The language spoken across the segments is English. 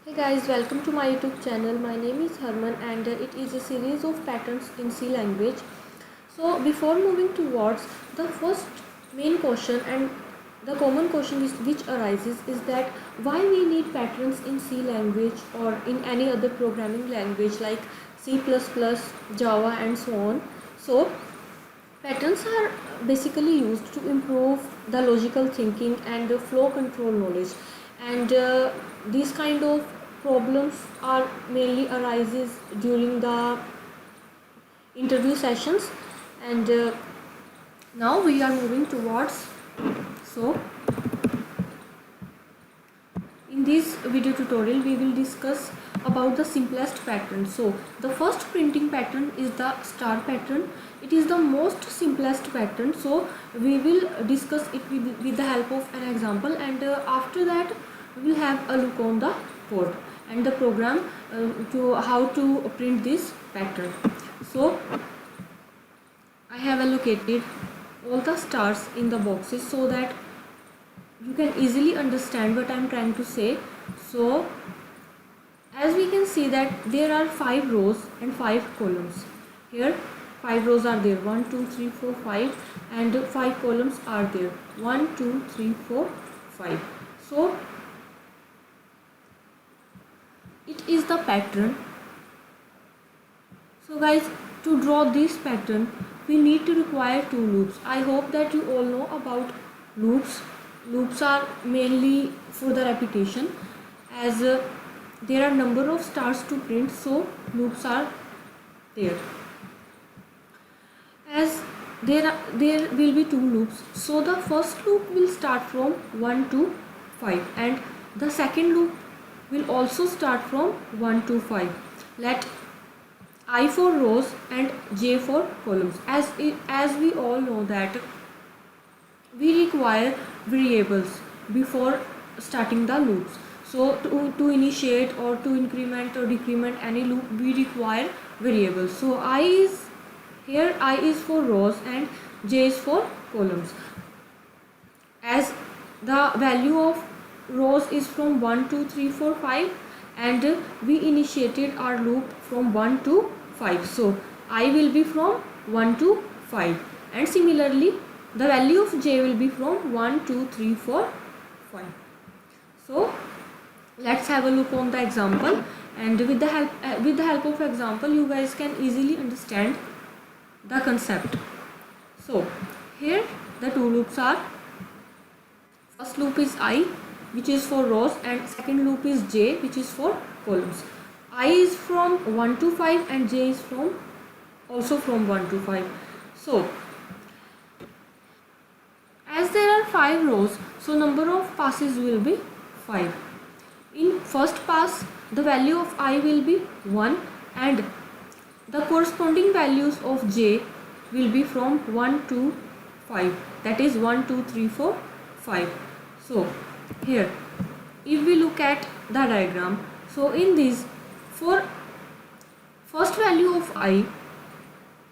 Hey guys, welcome to my YouTube channel. My name is Harman and it is a series of patterns in C language. So before moving towards the first main question and the common question which arises is that why we need patterns in C language or in any other programming language like C++, Java and so on. So patterns are basically used to improve the logical thinking and the flow control knowledge, and these kind of problems are mainly arises during the interview sessions. And now we are moving towards. So in this video tutorial we will discuss about the simplest pattern. So the first printing pattern is the star pattern. It is the most simplest pattern, so we will discuss it with the help of an example, and after that we will have a look on the code and the program to how to print this pattern. So I have allocated all the stars in the boxes so that you can easily understand what I am trying to say. So as we can see that there are 5 rows and 5 columns. Here 5 rows are there, 1 2 3 4 5, and 5 columns are there, 1 2 3 4 5. So it is the pattern. So guys, to draw this pattern we need to require 2 loops. I hope that you all know about loops. Loops are mainly for the repetition, as there are number of stars to print, so loops are there. As there will be 2 loops, so the first loop will start from 1 to 5 and the second loop will also start from 1 to 5. Let I for rows and j for columns. As we all know that we require variables before starting the loops. So to initiate or to increment or decrement any loop we require variables. So here I is for rows and j is for columns. As the value of rows is from 1 2 3 4 5 and we initiated our loop from 1 to 5, so I will be from 1 to 5, and similarly the value of j will be from 1 2 3 4 5. So let's have a look on the example, and with the help of example you guys can easily understand the concept. So here the 2 loops are, first loop is I, which is for rows, and second loop is j, which is for columns. I is from 1 to 5 and j is from also from 1 to 5. So as there are 5 rows, so number of passes will be 5. In first pass the value of I will be 1 and the corresponding values of j will be from 1 to 5, that is 1 2 3 4 5. So here if we look at the diagram, so in this, for first value of I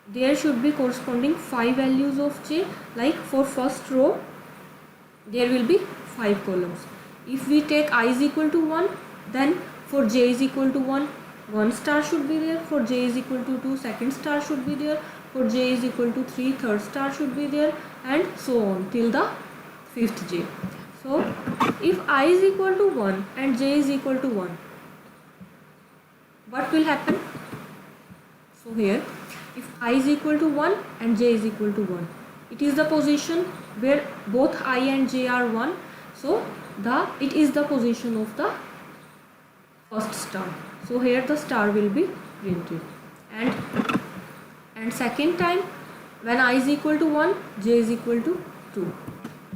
there should be corresponding 5 values of j, like for first row there will be 5 columns. If we take I is equal to 1, then for j is equal to 1 star should be there, for j is equal to 2 second star should be there, for j is equal to 3 third star should be there, and so on till the 5th j. So if I is equal to 1 and j is equal to 1, what will happen? So here if I is equal to 1 and j is equal to 1, it is the position where both I and j are 1, so it is the position of the first star. So here the star will be printed, and second time when I is equal to 1, j is equal to 2,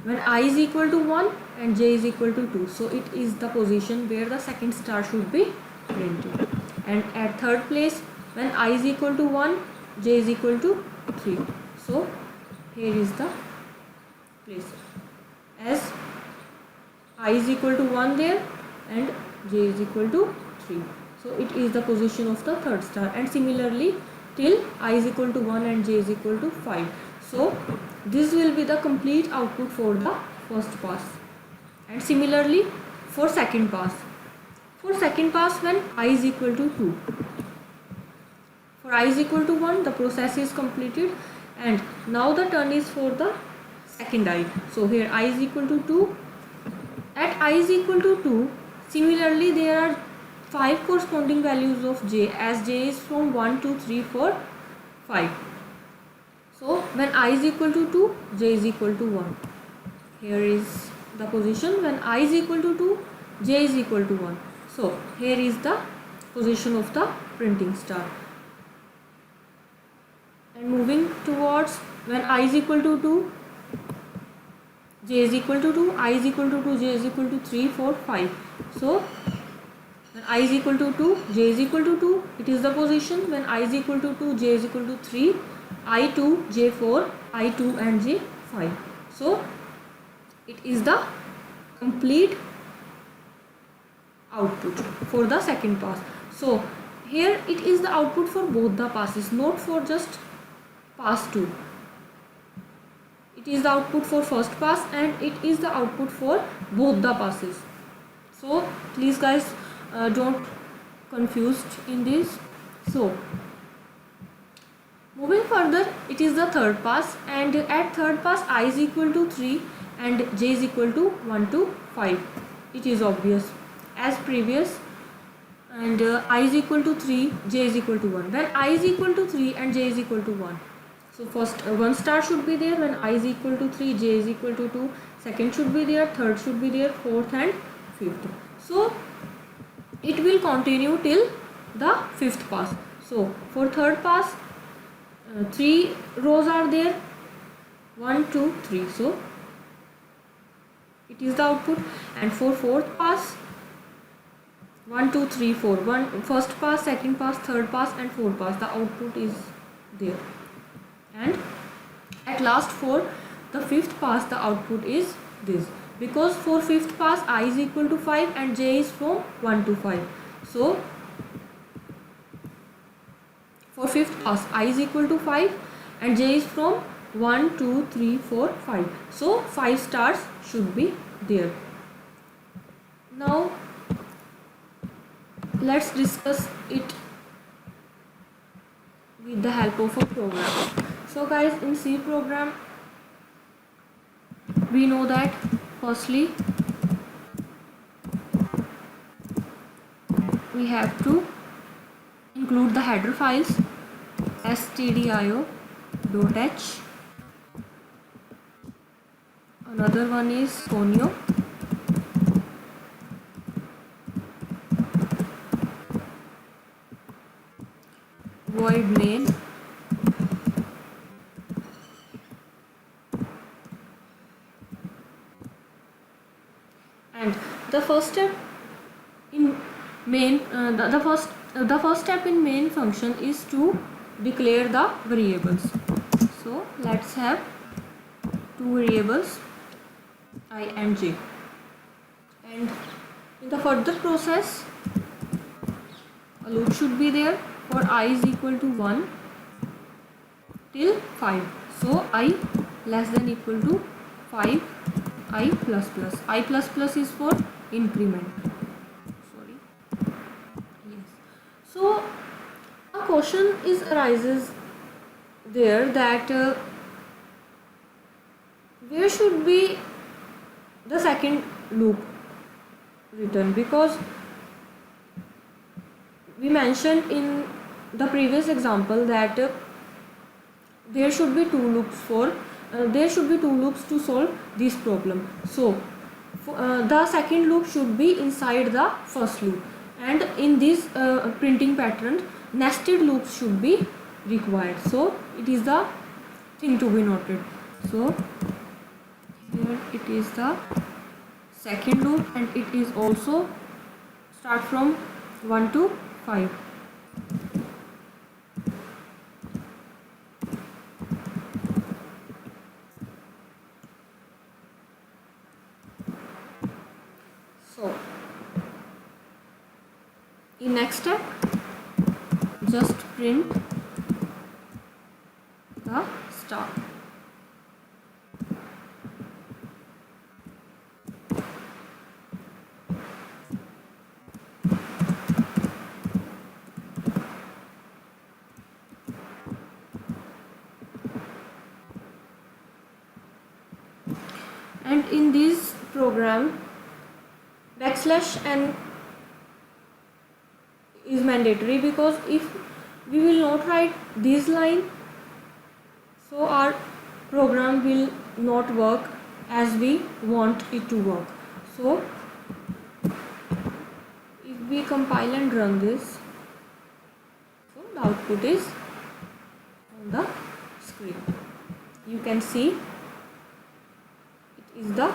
when I is equal to 1 and j is equal to 2, so it is the position where the second star should be printed. And at third place when I is equal to 1, j is equal to 3, so here is the place, as I is equal to 1 there and j is equal to 3, so it is the position of the third star, and similarly till I is equal to 1 and j is equal to 5. So this will be the complete output for the first pass, and similarly for second pass. For second pass, when I is equal to 2. For I is equal to 1, the process is completed, and now the turn is for the second I. So here I is equal to 2. At I is equal to 2, similarly there are 5 corresponding values of j, as j is from 1, 2, 3, 4, 5. So when I is equal to 2, j is equal to 1. Here is the position when I is equal to 2, j is equal to 1. So here is the position of the printing star. And moving towards when I is equal to 2, j is equal to 2, I is equal to 2, j is equal to 3, 4, 5. So when I is equal to 2, j is equal to 2, it is the position. When I is equal to 2, j is equal to 3, I2, j4, I2 and j5. So it is the complete output for the second pass. So here it is the output for both the passes, not for just pass 2. It is the output for first pass and it is the output for both the passes. So please guys, don't confused in this. So moving further, it is the third pass, and at third pass I is equal to 3 and j is equal to 1 to 5. It is obvious as previous, and I is equal to 3, j is equal to 1. When I is equal to 3 and j is equal to 1, so first 1 star should be there. When I is equal to 3, j is equal to 2, second should be there, third should be there, fourth and fifth. So it will continue till the fifth pass. So for third pass, 3 rows are there, 1, 2, 3. So it is the output. And for fourth pass, 1, 2, 3, 4. First pass, second pass, third pass and fourth pass. The output is there. And at last for the fifth pass, the output is this. Because for fifth pass, I is equal to 5 and j is from 1 to 5. So for fifth pass, I is equal to 5 and j is from 1, 2, 3, 4, 5. So 5 stars should be there. Now let's discuss it with the help of a program. So guys, in C program, we know that firstly we have to include the header files stdio.h. Another one is Conio. Void main. And the first step in main, the first step in main function is to declare the variables. So let's have two variables I and j, and in the further process a loop should be there for I is equal to 1 till 5. So I less than equal to 5 I plus plus. I plus plus is for increment. Sorry. Yes. So a question is arises there that where should be the second loop written, because we mentioned in the previous example that there should be two loops to solve this problem. So the second loop should be inside the first loop, and in this printing pattern nested loops should be required. So it is the thing to be noted. So here it is the second loop, and it is also start from 1 to 5. So in next step, just print the star. \n is mandatory, because if we will not write this line, so our program will not work as we want it to work. So if we compile and run this, so the output is on the screen. You can see it is the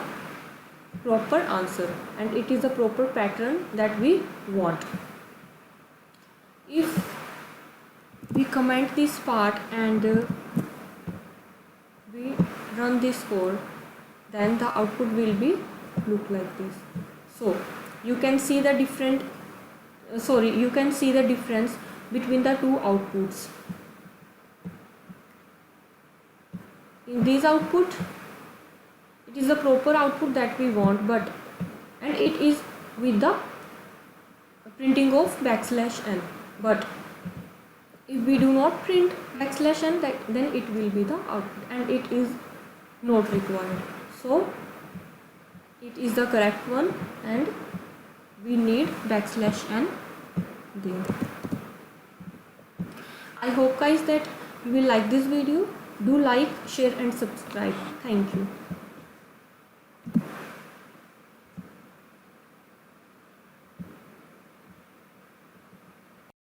proper answer and it is the proper pattern that we want. If we comment this part and we run this code, then the output will be look like this. So you can see the difference between the two outputs. In this output, it is the proper output that we want, and it is with the printing of \n. But if we do not print \n, then it will be the output, and it is not required. So it is the correct one, and we need \n there. I hope guys that you will like this video. Do like, share and subscribe. Thank you.